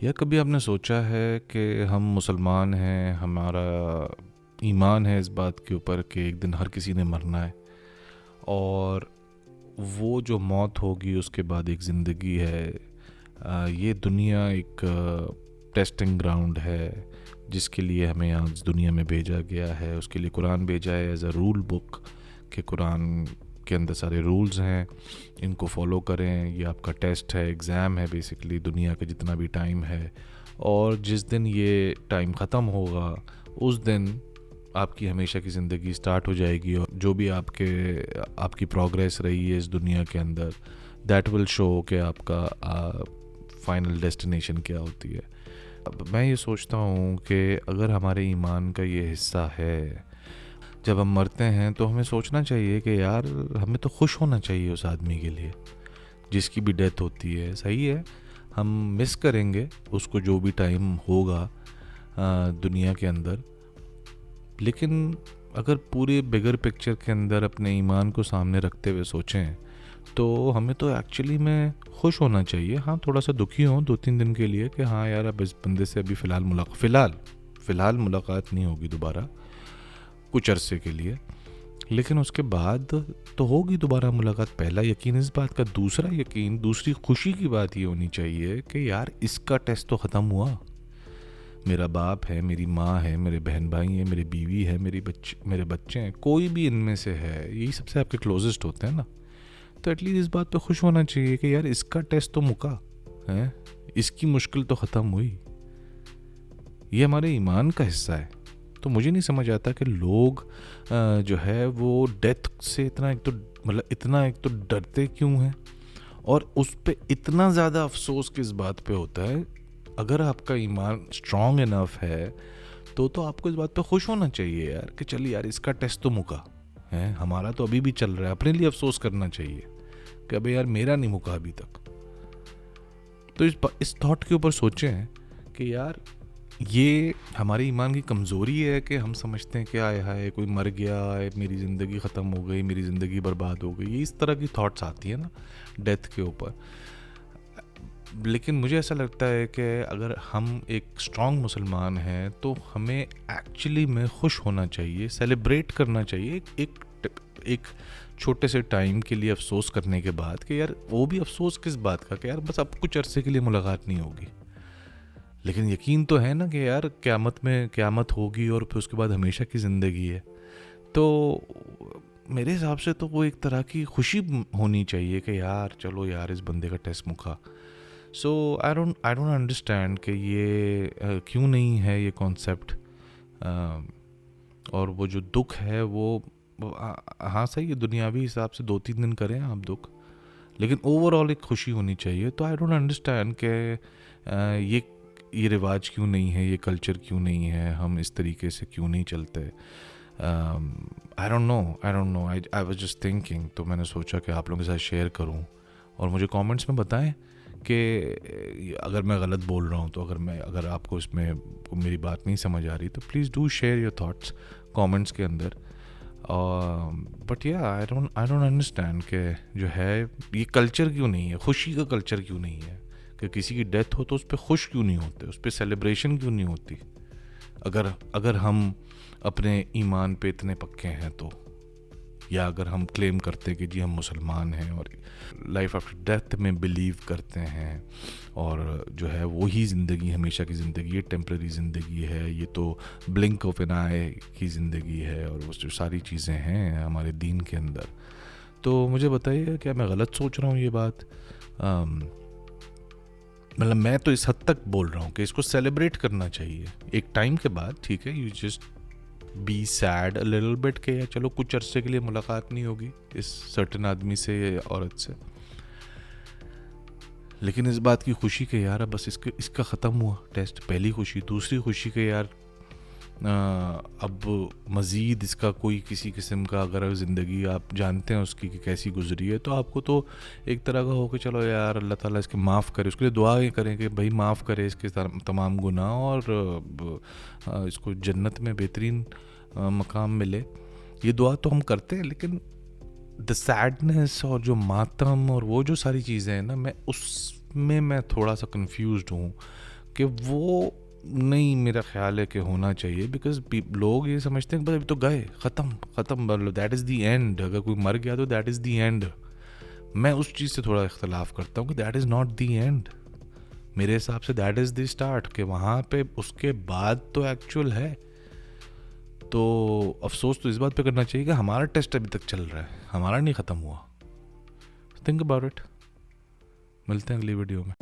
या कभी आपने सोचा है कि हम मुसलमान हैं, हमारा ईमान है इस बात के ऊपर कि एक दिन हर किसी ने मरना है, और वो जो मौत होगी उसके बाद एक ज़िंदगी है। ये दुनिया एक टेस्टिंग ग्राउंड है जिसके लिए हमें यहाँ इस दुनिया में भेजा गया है। उसके लिए कुरान भेजा है एज अ रूल बुक, कि कुरान के अंदर सारे रूल्स हैं, इनको फॉलो करें। ये आपका टेस्ट है, एग्ज़ाम है बेसिकली दुनिया का जितना भी टाइम है। और जिस दिन ये टाइम ख़त्म होगा उस दिन आपकी हमेशा की ज़िंदगी स्टार्ट हो जाएगी, और जो भी आपकी प्रोग्रेस रही है इस दुनिया के अंदर, दैट विल शो कि आपका फाइनल डेस्टिनेशन क्या होती है। अब मैं ये सोचता हूँ कि अगर हमारे ईमान का ये हिस्सा है, जब हम मरते हैं तो हमें सोचना चाहिए कि यार हमें तो खुश होना चाहिए उस आदमी के लिए जिसकी भी डेथ होती है। सही है, हम मिस करेंगे उसको जो भी टाइम होगा दुनिया के अंदर, लेकिन अगर पूरे बिगर पिक्चर के अंदर अपने ईमान को सामने रखते हुए सोचें तो हमें तो एक्चुअली में खुश होना चाहिए। हाँ, थोड़ा सा दुखी हो 2-3 दिन के लिए कि हाँ यार अब इस बंदे से अभी फ़िलहाल मुलाकात नहीं होगी दोबारा कुछ अरसे के लिए, लेकिन उसके बाद तो होगी दोबारा मुलाकात। पहला यकीन इस बात का, दूसरा यकीन, दूसरी खुशी की बात ये होनी चाहिए कि यार इसका टेस्ट तो ख़त्म हुआ। मेरा बाप है, मेरी माँ है, मेरे बहन भाई हैं, मेरी बीवी है, मेरे बच्चे हैं, कोई भी इनमें से है, यही सबसे आपके क्लोजेस्ट होते हैं ना। तो एटलीस्ट इस बात पे खुश होना चाहिए कि यार इसका टेस्ट तो मुका है, इसकी मुश्किल तो ख़त्म हुई। ये हमारे ईमान का हिस्सा है। तो मुझे नहीं समझ आता कि लोग जो है वो डेथ से इतना एक तो डरते क्यों हैं, और उस पे इतना ज़्यादा अफसोस किस बात पे होता है। अगर आपका ईमान स्ट्रॉन्ग इनफ है तो आपको इस बात पे खुश होना चाहिए यार कि चल यार इसका टेस्ट तो मुका है, हमारा तो अभी भी चल रहा है। अपने लिए अफसोस करना चाहिए कि अबे यार मेरा नहीं मुका अभी तक। तो इस थॉट के ऊपर सोचें कि यार ये हमारे ईमान की कमज़ोरी है कि हम समझते हैं कि आए हाय कोई मर गया है, मेरी ज़िंदगी ख़त्म हो गई, मेरी ज़िंदगी बर्बाद हो गई। ये इस तरह की थॉट्स आती है ना डेथ के ऊपर। लेकिन मुझे ऐसा लगता है कि अगर हम एक स्ट्रॉन्ग मुसलमान हैं तो हमें एक्चुअली में खुश होना चाहिए, सेलिब्रेट करना चाहिए। एक छोटे से टाइम के लिए अफसोस करने के बाद कि यार वो भी अफसोस किस बात का कि यार बस अब कुछ अरसे के लिए मुलाकात नहीं होगी, लेकिन यकीन तो है ना कि यार क़यामत होगी और फिर उसके बाद हमेशा की ज़िंदगी है। तो मेरे हिसाब से तो वो एक तरह की खुशी होनी चाहिए कि यार चलो यार इस बंदे का टेस्ट मुका। सो आई डोंट अंडरस्टैंड कि ये क्यों नहीं है ये कॉन्सेप्ट। और वो जो दुख है हाँ सही है, दुनियावी हिसाब से 2-3 दिन करें आप दुख, लेकिन ओवरऑल एक खुशी होनी चाहिए। तो आई डोंट अंडरस्टैंड कि ये रिवाज क्यों नहीं है, ये कल्चर क्यों नहीं है, हम इस तरीके से क्यों नहीं चलते। I don't know I was just thinking. तो मैंने सोचा कि आप लोगों के साथ शेयर करूं, और मुझे कमेंट्स में बताएं कि अगर मैं गलत बोल रहा हूं, तो अगर आपको इसमें मेरी बात नहीं समझ आ रही तो please do share your thoughts comments के अंदर। बट या आई डोंट अंडरस्टैंड कि जो है ये कल्चर क्यों नहीं है, खुशी का कल्चर क्यों नहीं है कि किसी की डेथ हो तो उस पर खुश क्यों नहीं होते, उस पर सेलिब्रेशन क्यों नहीं होती। अगर हम अपने ईमान पे इतने पक्के हैं तो, या अगर हम क्लेम करते हैं कि जी हम मुसलमान हैं और लाइफ आफ्टर डेथ में बिलीव करते हैं, और जो है वही ज़िंदगी हमेशा की ज़िंदगी, ये टेम्प्रेरी ज़िंदगी है, ये तो ब्लिंक ऑफ एन आई की ज़िंदगी है, और वो जो सारी चीज़ें हैं हमारे दीन के अंदर। तो मुझे बताइए क्या मैं गलत सोच रहा हूँ ये बात। मतलब मैं तो इस हद तक बोल रहा हूँ कि इसको सेलिब्रेट करना चाहिए एक टाइम के बाद। ठीक है, you just be sad a little bit के या चलो कुछ अरसे के लिए मुलाकात नहीं होगी इस सर्टेन आदमी से या औरत से, लेकिन इस बात की खुशी के यार बस इसका ख़त्म हुआ टेस्ट, पहली खुशी। दूसरी खुशी के यार अब मज़ीद इसका कोई किसी किस्म का अगर ज़िंदगी आप जानते हैं उसकी कि कैसी गुजरी है, तो आपको तो एक तरह का हो कि चलो यार अल्लाह ताला इसके माफ़ करे, उसके लिए दुआ ये करें कि भाई माफ़ करे इसके तमाम गुनाह, और इसको जन्नत में बेहतरीन मकाम मिले। ये दुआ तो हम करते हैं, लेकिन द सैडनेस और जो मातम और वो जो सारी चीज़ें हैं ना, मैं थोड़ा सा कंफ्यूज्ड हूँ कि वो नहीं, मेरा ख्याल है कि होना चाहिए, बिकॉज लोग ये समझते हैं कि बस अभी तो गए, ख़त्म मतलब दैट इज़ दी एंड, अगर कोई मर गया तो दैट इज़ दी एंड। मैं उस चीज़ से थोड़ा इख्तलाफ करता हूँ कि that is not the and. मेरे हिसाब say that is the start, कि वहाँ पे उसके बाद तो एक्चुअल है। तो अफसोस तो इस बात पे करना चाहिए कि हमारा टेस्ट अभी तक चल रहा है, हमारा नहीं ख़त्म हुआ। Think about it. मिलते हैं अगली वीडियो में।